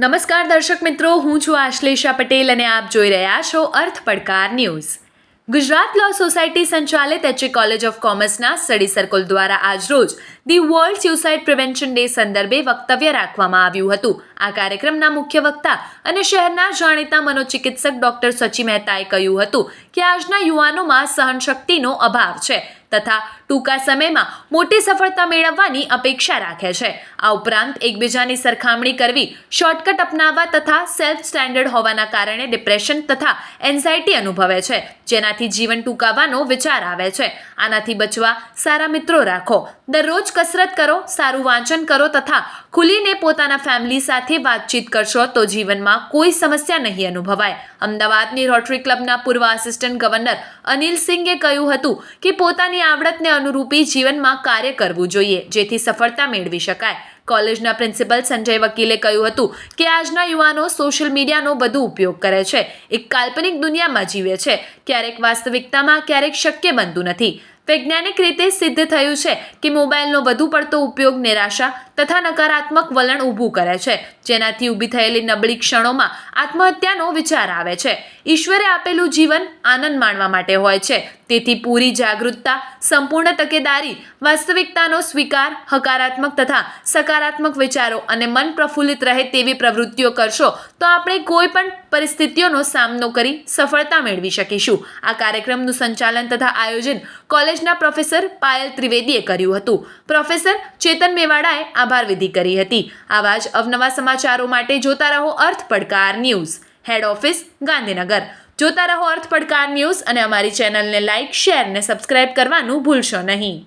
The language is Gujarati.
નમસ્કાર દર્શક મિત્રો, હું છું આશ્લેષા પટેલ અને આપ જોઈ રહ્યા છો અર્થ પડકાર ન્યૂઝ. ગુજરાત લો સોસાયટી સંચાલિત એચ કોલેજ ઓફ કોમર્સના સ્ટડી સર્કલ દ્વારા આજરોજ the world suicide prevention day સંદર્ભે વક્તવ્ય રાખવામાં આવ્યું હતું. આ કાર્યક્રમના મુખ્ય વક્તા અને શહેરના જાણીતા મનોચિકિત્સક ડોક્ટર સચી મહેતાએ કહ્યું હતું કે આજના યુવાનોમાં સહનશક્તિનો અભાવ છે તથા ટૂંકા સમયમાં મોટી સફળતા મેળવવાની અપેક્ષા રાખે છે. આ ઉપરાંત એકબીજાની સરખામણી કરવી, શોર્ટકટ અપનાવવા તથા સેલ્ફ સ્ટેન્ડર્ડ હોવાના કારણે ડિપ્રેશન તથા એન્ઝાયટી અનુભવે છે, જેનાથી જીવન ટૂંકાવવાનો વિચાર આવે છે. આનાથી બચવા સારા મિત્રો રાખો, દરરોજ કસરત કરો, સારું વાંચન કરો તથા ખુલીને પોતાના ફેમિલી સાથે વાતચીત કરશો તો જીવનમાં કોઈ સમસ્યા નહીં અનુભવાય. અમદાવાદની રોટરી ક્લબના પૂર્વ આસિસ્ટન્ટ ગવર્નર અનિલ સિંઘે કહ્યું હતું કે પોતાની આવડતને અનુરૂપી જીવનમાં કાર્ય કરવું જોઈએ જેથી સફળતા મેળવી શકાય. કોલેજના પ્રિન્સિપલ સંજય વકીલે કહ્યું હતું કે આજના યુવાનો સોશિયલ મીડિયાનો વધુ ઉપયોગ કરે છે, એક કાલ્પનિક દુનિયામાં જીવે છે, ક્યારેક વાસ્તવિકતામાં ક્યારેક શક્ય બનતું નથી. વૈજ્ઞાનિક રીતે સિદ્ધ થયું છે કે મોબાઈલનો વધુ પડતો ઉપયોગ નિરાશા તથા નકારાત્મક વલણ ઊભું કરે છે, જેનાથી ઊભી થયેલી નબળી ક્ષણોમાં આત્મહત્યાનો વિચાર આવે છે. ઈશ્વરે આપેલું જીવન આનંદ માણવા માટે હોય છે, તેથી પૂરી જાગૃતતા, સંપૂર્ણ તકેદારી, વાસ્તવિકતાનો સ્વીકાર, હકારાત્મક તથા સકારાત્મક વિચારો અને મન પ્રફુલ્લિત રહે તેવી પ્રવૃત્તિઓ કરશો તો આપણે કોઈ પણ પરિસ્થિતિઓનો સામનો કરી સફળતા મેળવી શકીશું. આ કાર્યક્રમનું સંચાલન તથા આયોજન કોલેજના પ્રોફેસર પાયલ ત્રિવેદીએ કર્યું હતું. પ્રોફેસર ચેતન મેવાડાએ આભાર વિધિ કરી હતી. આવા જ અવનવા સમાચારો માટે જોતા રહો અર્થ પડકાર ન્યૂઝ. હેડ ઓફિસ ગાંધીનગર. જોતા રહો અર્થ પડકાર ન્યૂઝ અને અમારી ચેનલને લાઇક, શેર અને સબસ્ક્રાઇબ કરવાનું ભૂલશો નહીં.